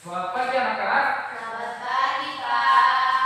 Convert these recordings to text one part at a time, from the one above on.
Selamat pagi anak-anak. Selamat pagi, Pak.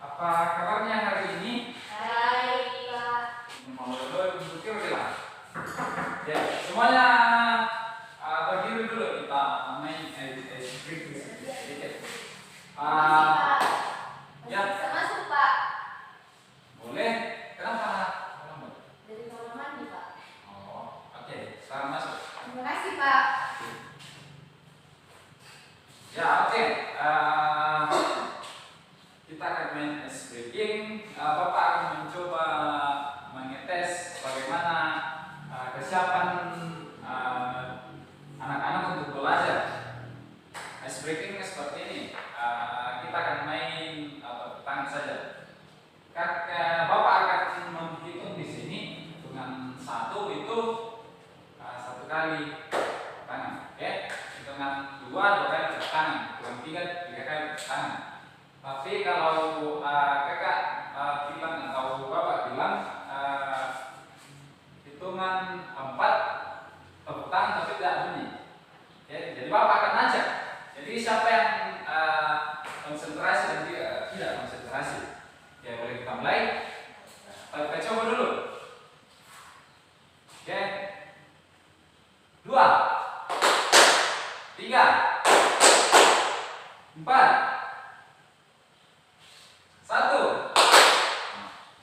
Apa kabarnya hari ini? Baik, Pak. Mau berpikir lah. Ya, semuanya berdiri dulu kita main sedikit. Pak. Ya. Bisa masuk, Pak. Boleh. Kenapa? Dari kamar mandi, Pak. Oh, oke. Sekarang masuk. Terima kasih, Pak. Ya, oke. Kita akan main ice breaking. Bapak akan mencoba mengetes bagaimana kesiapan anak-anak untuk belajar. Ice breaking seperti ini. Kita akan main tangan saja. Bapak akan menghitung di sini dengan satu itu satu kali tangan, oke? Hitungan dua kali tangan, hitungan tiga kali tangan. Tapi kalau kakak bilang atau bapak bilang hitungan 4 tepuk tangan tapi tidak bunyi. Ya, jadi bapak akan ajak. Jadi siapa yang konsentrasi dan tidak konsentrasi. Ya, boleh kita mulai. Kita coba dulu. Oke. 2 3 4 1.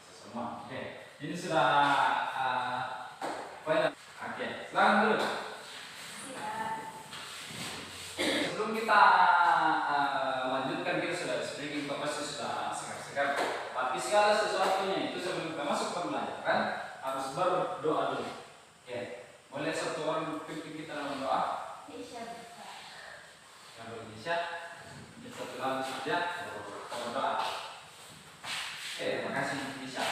Semua. Oke. Ini sudah final. Oke. Silakan dulu. Sebelum kita lanjutkan, kita sudah speaking, pasti sudah segar-segar. Tapi segala sesuatunya itu sebelum kita masuk pembelajaran harus berdoa dulu. Oke. Boleh satu orang pimpin kita dalam doa? Yang Indonesia. Satu lalu saja kita berdoa. Oke, terima kasih Indonesia.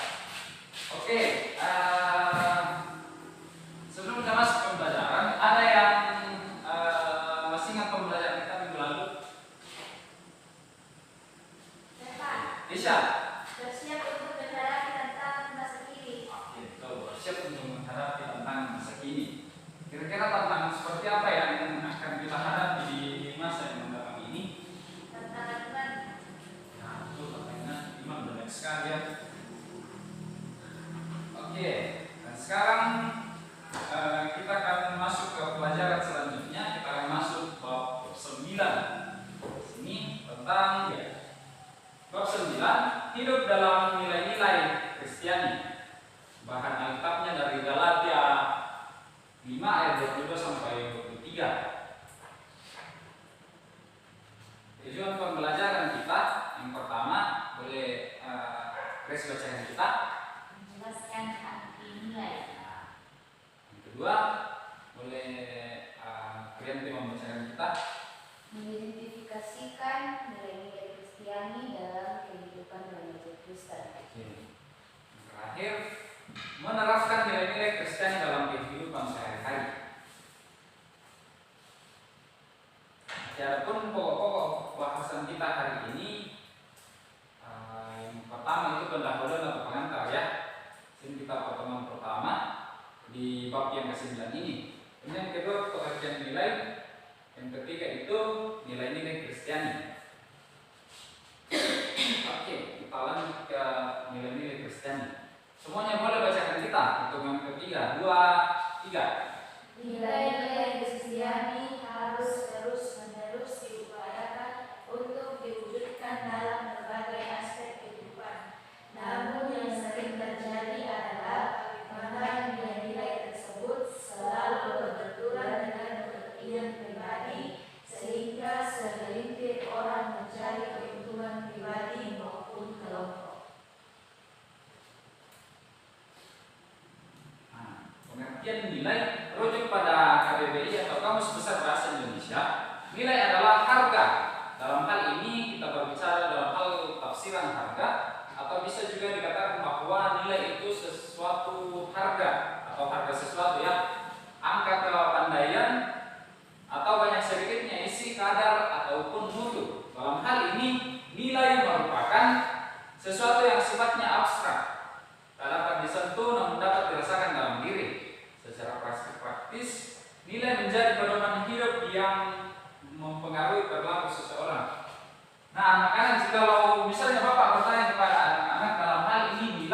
Oke, sebelum kita masuk pembelajaran, ada yang masih ingat pembelajaran kita minggu lalu? Bisa? Bersiap untuk menghadapi tantangan masa kini. Oke, betul. Bersiap untuk menghadapi tantangan masa kini. Kira-kira tantangan seperti apa yang akan kita hadapi di masa yang mendatang ini? Tantangan iman. Nah, itu tantangan iman banyak sekali ya. Oke, dan sekarang kita akan masuk ke pelajaran selanjutnya. Kita akan masuk bab 9. Ini tentang bab 9, hidup dalam nilai-nilai Kristiani. Bahan Alkitabnya dari Galatia 5 ayat 22 sampai 23. Tujuan pembelajaran kita yang pertama, boleh Grace bacakan kita. Menjelaskan arti nilai. Yang kedua, boleh Krianti membacakan kita. Mengidentifikasikan nilai-nilai Kristiani dalam kehidupan remaja Kristen. Yang terakhir, menerapkan nilai-nilai Kristiani dalam kehidupan sehari-hari. Adapun pokok-pokok bahasan kita hari ini, yang pertama itu pendahuluan atau pengantar ya. Ini kita pertemuan pertama di bab yang ke-9 ini. Kemudian yang kedua pengertian nilai, yang ketiga itu nilai-nilai Kristiani. Oke, kita lanjut ke nilai-nilai Kristiani. Semuanya boleh bacakan kita. Hitungan ketiga, 2, 3. Nilai-nilai Kristiani harus terus-menerus diupayakan untuk diwujudkan dalam berbagai aspek kehidupan. Namun yang sering terjadi adalah bagaimana nilai-nilai tersebut selalu berbenturan dengan kepentingan pribadi, sehingga segelintir orang mencari keuntungan pribadi maupun kelompok. Pengertian nilai rujuk pada KBBI atau Kamus Besar Bahasa Indonesia. Nilai adalah harga. Dalam hal ini kita berbicara dalam hal tafsiran harga, atau bisa juga dikatakan bahwa nilai itu sesuatu harga atau harga sesuatu ya, angka kepandaian atau banyak sedikitnya isi, kadar ataupun mutu. Dalam hal ini nilai merupakan sesuatu yang sifatnya abstrak, tak dapat disentuh namun dapat dirasakan dalam diri. Secara praktis, nilai menjadi pedoman hidup yang mempengaruhi perilaku seseorang. Nah, makanya jikalau misalnya Bapak bertanya kepada anak-anak dalam hal ini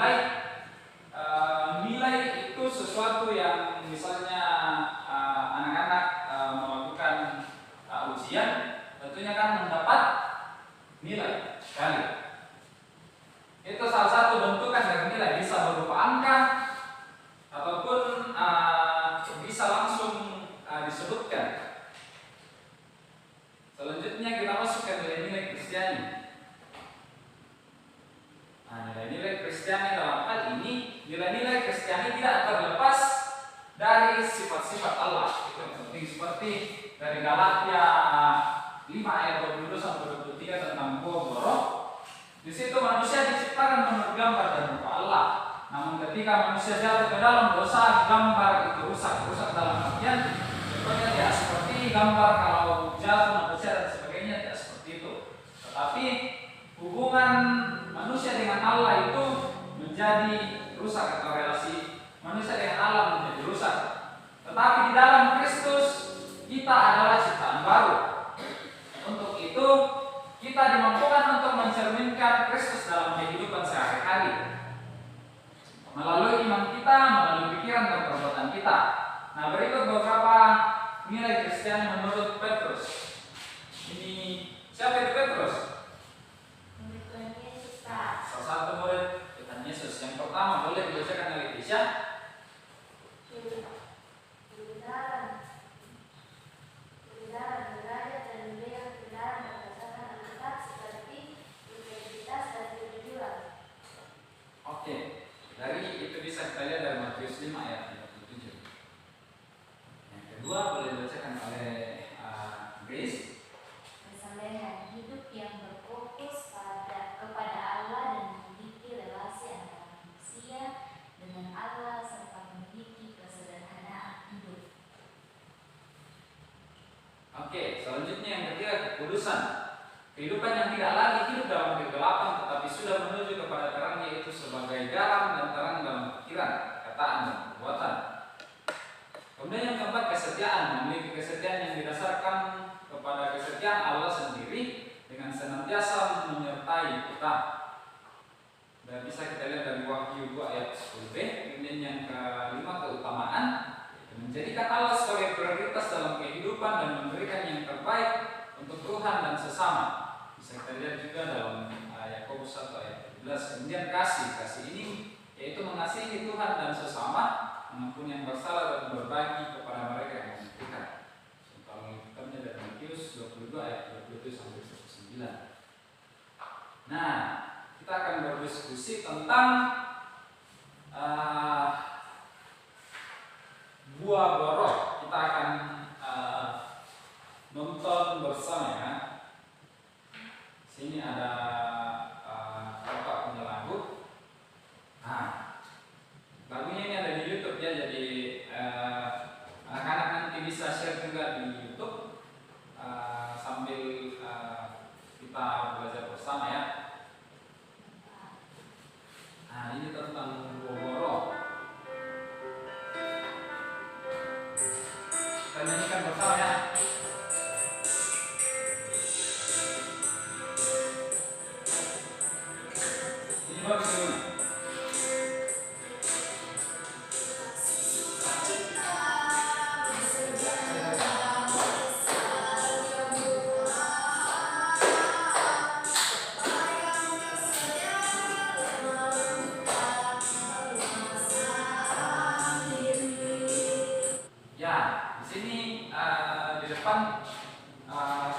nilai itu sesuatu yang misalnya anak-anak melakukan ujian, tentunya kan mendapat nilai sekali. Itu salah satu bentukan dari nilai, bisa berupa angka ataupun bisa langsung disebutkan. Selanjutnya kita masuk ke nilai-nilai Kristiani. Nah, nilai-nilai Kristiani dalam hal ini, nilai-nilai Kristiani tidak terlepas dari sifat-sifat Allah. Itu yang penting, seperti dari Galatia 5 ayat 22 sampai 23 tentang buah boroh. Di situ manusia diciptakan menurut gambar dan rupa Allah. Namun ketika manusia jatuh ke dalam dosa, gambar itu rusak dalam artian contohnya tidak seperti gambar kalau jatuh manusia dan sebagainya, tidak seperti itu. Tetapi hubungan manusia dengan Allah itu menjadi rusak, atau relasi manusia dengan Allah menjadi rusak. Tetapi di dalam Kristus kita adalah ciptaan baru. Untuk itu kita dimampukan untuk mencerminkan Kristus dalam kehidupan sehari-hari melalui iman kita, melalui pikiran dan perbuatan kita. Nah, berikut beberapa nilai Kristiani menurut Petrus. Ini siapa itu Petrus? Murid Tuhan Yesus, Pak. Salah satu murid Tuhan Yesus. Yang pertama boleh dibacakan oleh Tisha. Kebenaran, derajat dan nilai kebenaran berdasarkan Alkitab seperti integritas dan kejujuran. Oke, dari itu bisa kita lihat dari Matius 5 ayat 37. Yang kedua boleh dibacakan oleh Grace. Kesalehan hidup yang berfokus kepada Allah dan memiliki relasi antara manusia dengan Allah serta memiliki kesederhanaan hidup. Oke, selanjutnya yang ketiga kekudusan. Kehidupan yang tidak lagi hidup dalam kegelapan tetapi sudah menuju kepada terang, yaitu sebagai garam dan terang dalam pikiran, perkataan dan perbuatan. Kemudian yang keempat kesetiaan, memiliki kesetiaan yang didasarkan kepada kesetiaan Allah sendiri dengan senantiasa menyertai kita. Dan bisa kita lihat dari Wahyu 2 ayat 10b. Kemudian yang kelima keutamaan, menjadikan Allah sebagai prioritas dalam kehidupan dan memberikan yang terbaik untuk Tuhan dan sesama. Bisa kita lihat juga dalam Yakobus 1 ayat 17. Kemudian kasih ini yaitu mengasihi Tuhan dan sesama, mengampuni yang bersalah dan berbagi kepada mereka yang membutuhkan. Contoh kitabnya dari Matius 22 ayat 27 sampai 29. Nah, kita akan berdiskusi tentang buah boroh. Kita akan nonton bersama ya. Sini ada Bapak punya lagu. Nah, lagunya ini ada di YouTube ya, jadi anak-anak nanti bisa share juga di YouTube sambil kita belajar bersama ya. Nah, ini tentang buah boroh. Kita nyanyikan bersama ya. Ini bagus ini.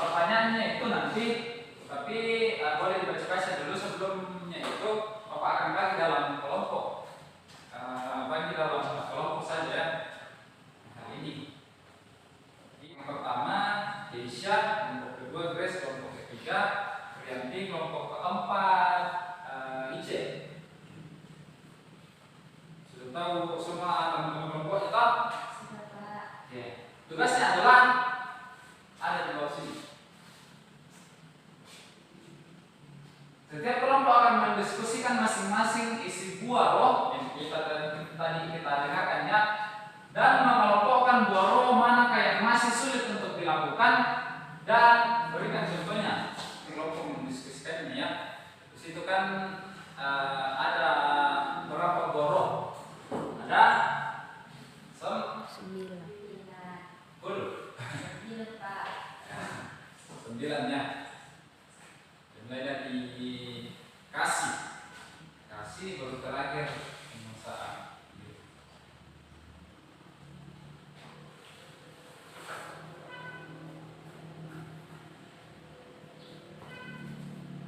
Pertanyaannya itu nanti, tapi boleh dibaca dulu sebelumnya itu Bapak akan bagi dalam kelompok, bagi dalam kelompok saja hari ini. Yang pertama Desya, kelompok kedua Grace, kelompok ketiga Rianti, kelompok keempat Ice. Sudah tahu semua teman-teman kelompok itu? Sudah, Pak. Oke. Tugasnya adalah ada di bawah sini. Setiap kelompok akan mendiskusikan masing-masing isi buah roh yang tadi kita dengarkannya, dan mengelompokkan buah roh manakah yang masih sulit untuk dilakukan Dan berikan contohnya di kelompok mendiskusikan ini ya. Di situ kan ada berapa goro? Ada 9. 9 ya. Mulai dari kasih baru terakhir penguasaan.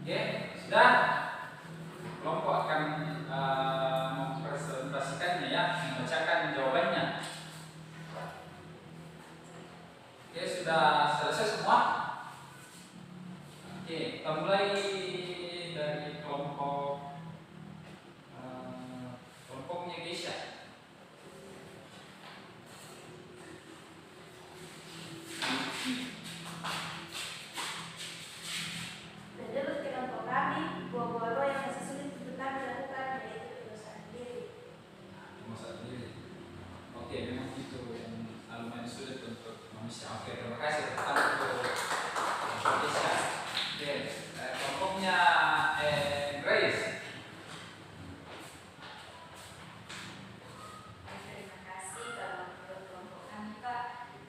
Oke, sudah. Kelompok akan mempresentasikannya ya, membacakan jawabannya. Oke, sudah selesai semua. Oke, kita mulai dari kelompoknya Keisha. Menurut kelompok kami, goro yang masih sulit untuk kami lakukan yaitu perusahaan diri. Masak sendiri. Oke, memang itu yang lumayan sulit untuk manusia. Oke, terima kasih pertama untuk Keisha. Oke, kelompoknya Grace. Terima kasih. Kalau menurut kelompok kami Pak,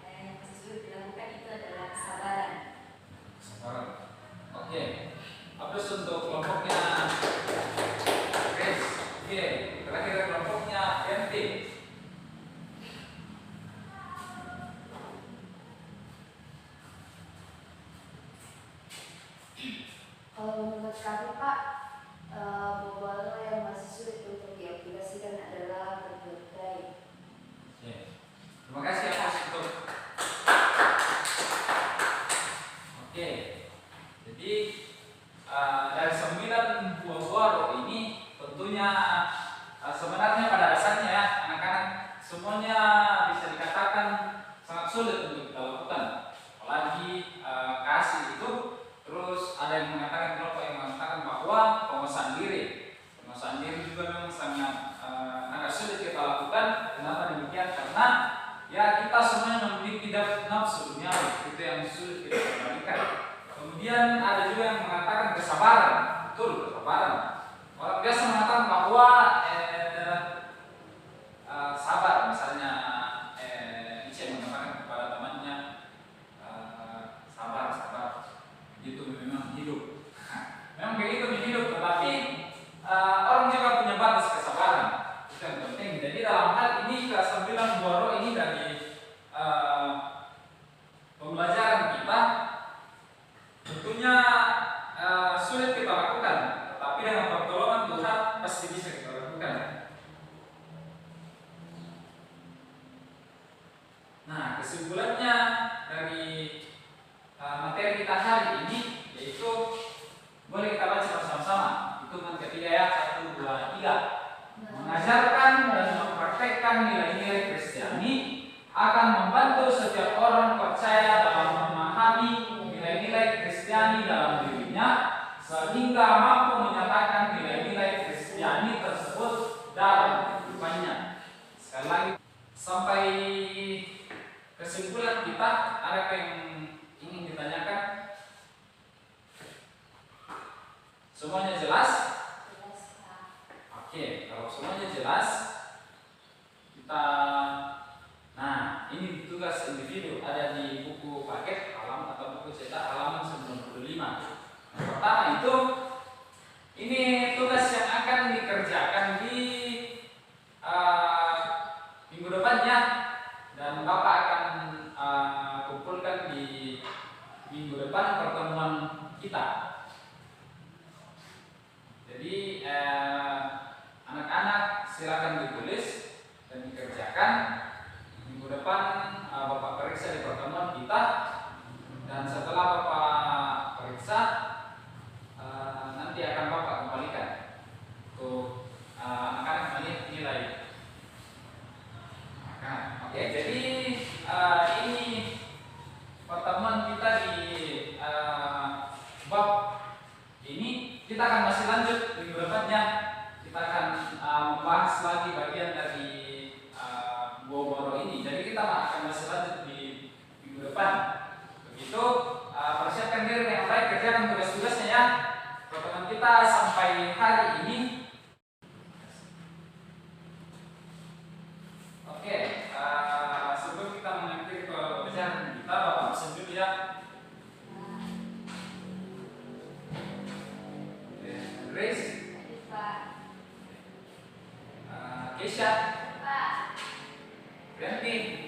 yang masih sulit dilakukan itu adalah kesabaran. Sekarang. Oke. Habis untuk kelompoknya Grace. Oke, terakhir kelompoknya Yanti. Kalau menurut kami Pak, goro yang masih sulit untuk diaplikasikan adalah berbuat baik. Oke. Terima kasih atas untuk. Oke. Jadi dari 9 buah goro ini tentunya sebenarnya pada dasarnya ya anak-anak semuanya bisa dikatakan sangat sulit untuk kita lakukan. Apalagi kasih itu, terus ada yang mengatakan kelompok yang mengatakan bahwa penguasaan diri juga memang sangat agak sulit kita lakukan. Kenapa demikian? Karena ya kita semuanya memiliki nafsu duniawi, itu yang sulit kita kendalikan. Kemudian ada juga yang mengatakan kesabaran, betul kesabaran. Orang biasa mengatakan bahwa sabar, misalnya Ice mengatakan kepada temannya sabar, itu memang hidup. Memang begitu hidup, tetapi orang juga punya batas kesabaran. Itu yang penting. Jadi dalam hal ini ke-9 goro ini dari pembelajaran kita tentunya sulit kita lakukan, tetapi dengan pertolongan Tuhan pasti bisa kita lakukan. Nah, kesimpulannya dari materi kita hari ini yaitu boleh kita baca bersama-sama. Hitungan ketiga ya, 1, 2, 3. Mengajarkan dan mempraktekkan nilai-nilai Kristiani akan membantu setiap orang percaya dalam memahami nilai-nilai Kristiani dalam dirinya sehingga mampu menyatakan nilai-nilai Kristiani tersebut dalam kehidupannya. Sekali lagi, sampai kesimpulan kita, ada yang ingin ditanyakan? Semuanya jelas? Jelas Pak. Oke, kalau semuanya jelas, kita ini tugas individu ada di buku paket halaman atau buku cetak halaman 95. Yang pertama itu ini tugas yang akan dikerjakan di minggu depannya dan Bapak akan kumpulkan di minggu depan pertemuan kita. Jadi anak-anak silakan ditulis dan dikerjakan. Minggu depan Bapak periksa di pertemuan kita, dan setelah Bapak periksa nanti akan Bapak kembalikan untuk anak-anak melihat nilai. Oke, jadi ini pertemuan kita di bab ini. Kita akan masih lanjut minggu depannya. Kita akan membahas lagi bagian dari goro ini. Jadi kita akan masih lanjut di minggu depan. Begitu kita sampai hari ini. Oke, sebelum kita mengakhiri pembelajaran kita, Bapak pesan dulu ya. Grace, Pak. Keisha, Pak. Randy,